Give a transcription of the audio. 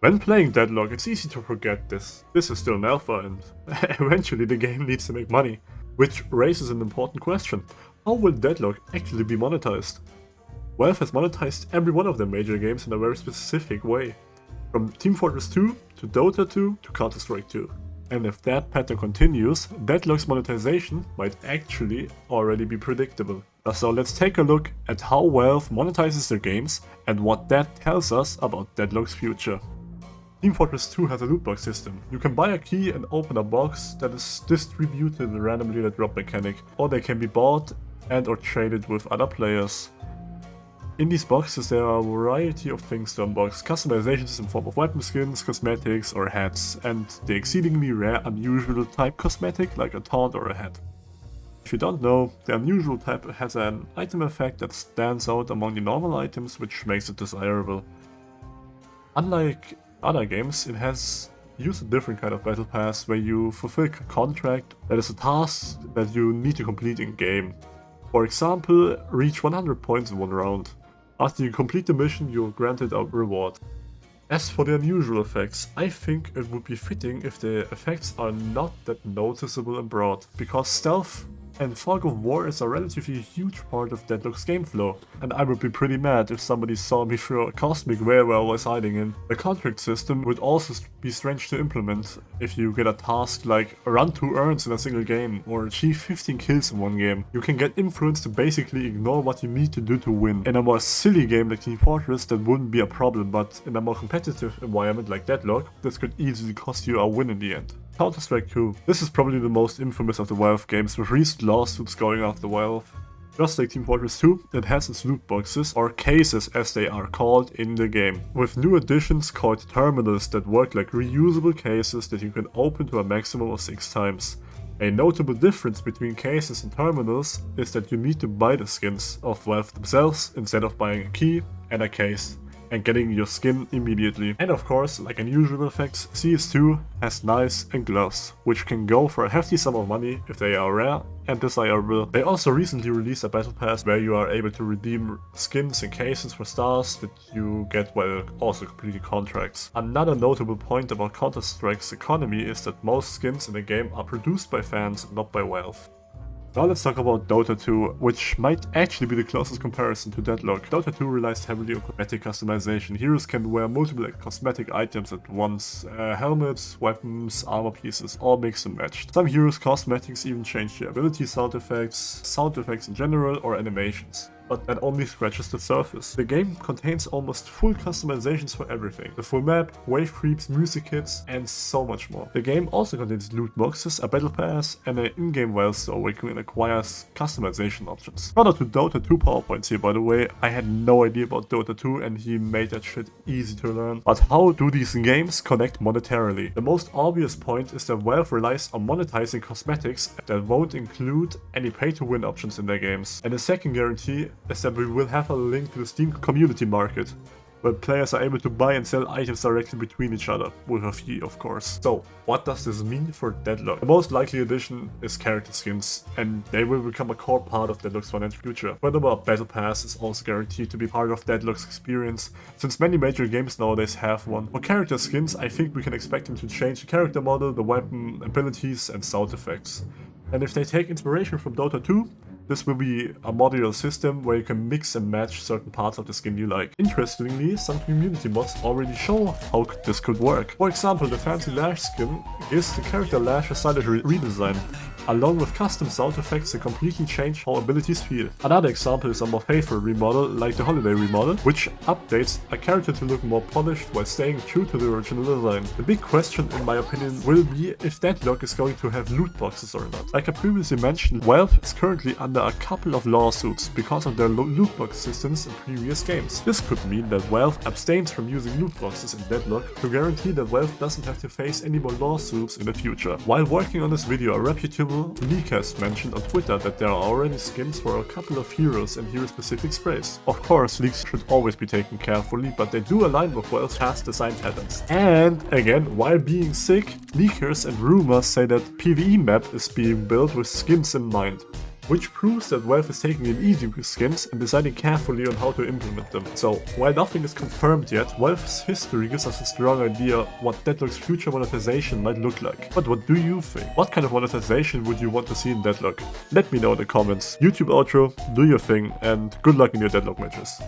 When playing Deadlock, it's easy to forget this. This is still an alpha and eventually the game needs to make money. Which raises an important question. How will Deadlock actually be monetized? Valve has monetized every one of their major games in a very specific way. From Team Fortress 2 to Dota 2 to Counter-Strike 2. And if that pattern continues, Deadlock's monetization might actually already be predictable. So let's take a look at how Valve monetizes their games and what that tells us about Deadlock's future. Team Fortress 2 has a loot box system. You can buy a key and open a box that is distributed randomly in a drop mechanic, or they can be bought and or traded with other players. In these boxes there are a variety of things to unbox, customizations in form of weapon skins, cosmetics or hats, and the exceedingly rare unusual type cosmetic like a taunt or a hat. If you don't know, the unusual type has an item effect that stands out among the normal items, which makes it desirable. Unlike other games, it has used a different kind of battle pass where you fulfill a contract that is a task that you need to complete in game. For example, reach 100 points in one round. After you complete the mission, you're granted a reward. As for the unusual effects, I think it would be fitting if the effects are not that noticeable and broad, because stealth and fog of war is a relatively huge part of Deadlock's game flow, and I would be pretty mad if somebody saw me through a cosmic where I was hiding in. The contract system would also be strange to implement if you get a task like run 2 urns in a single game or achieve 15 kills in one game. You can get influence to basically ignore what you need to do to win. In a more silly game like Team Fortress that wouldn't be a problem, but in a more competitive environment like Deadlock, this could easily cost you a win in the end. Counter-Strike 2. This is probably the most infamous of the Valve games, with recent lawsuits going after Valve. Just like Team Fortress 2, it has its loot boxes, or cases as they are called in the game, with new additions called terminals that work like reusable cases that you can open to a maximum of 6 times. A notable difference between cases and terminals is that you need to buy the skins of Valve themselves instead of buying a key and a case and getting your skin immediately. And of course, like unusual effects, CS2 has knives and gloves, which can go for a hefty sum of money if they are rare and desirable. They also recently released a battle pass where you are able to redeem skins and cases for stars that you get while also completing contracts. Another notable point about Counter-Strike's economy is that most skins in the game are produced by fans and not by Valve. Now let's talk about Dota 2, which might actually be the closest comparison to Deadlock. Dota 2 relies heavily on cosmetic customization. Heroes can wear multiple cosmetic items at once. Helmets, weapons, armor pieces, all mixed and matched. Some heroes' cosmetics even change their ability sound effects in general, or animations. But that only scratches the surface. The game contains almost full customizations for everything. The full map, wave creeps, music hits, and so much more. The game also contains loot boxes, a battle pass, and an in-game WoW store where you can acquire customization options. Shout out to Dota 2 PowerPoints here, by the way. I had no idea about Dota 2 and he made that shit easy to learn. But how do these games connect monetarily? The most obvious point is that Valve relies on monetizing cosmetics that won't include any pay-to-win options in their games. And the second guarantee is that we will have a link to the Steam community market, where players are able to buy and sell items directly between each other, with a fee of course. So, what does this mean for Deadlock? The most likely addition is character skins, and they will become a core part of Deadlock's financial future. Furthermore, Battle Pass is also guaranteed to be part of Deadlock's experience, since many major games nowadays have one. For character skins, I think we can expect them to change the character model, the weapon abilities, and sound effects. And if they take inspiration from Dota 2, this will be a modular system where you can mix and match certain parts of the skin you like. Interestingly, some community mods already show how this could work. For example, the fancy Lash skin gives the character Lash a stylish redesign, along with custom sound effects that completely change how abilities feel. Another example is a more faithful remodel, like the Holiday remodel, which updates a character to look more polished while staying true to the original design. The big question, in my opinion, will be if Deadlock is going to have loot boxes or not. Like I previously mentioned, Valve is currently under a couple of lawsuits because of their loot box systems in previous games. This could mean that Valve abstains from using loot boxes in Deadlock to guarantee that Valve doesn't have to face any more lawsuits in the future. While working on this video, a reputable leaker has mentioned on Twitter that there are already skins for a couple of heroes and hero-specific sprays. Of course, leaks should always be taken carefully, but they do align with Valve's past design patterns. And again, while being sick, leakers and rumors say that PvE map is being built with skins in mind. which proves that Valve is taking it easy with skins and deciding carefully on how to implement them. So, while nothing is confirmed yet, Valve's history gives us a strong idea what Deadlock's future monetization might look like. But what do you think? What kind of monetization would you want to see in Deadlock? Let me know in the comments. YouTube outro, do your thing, and good luck in your Deadlock matches.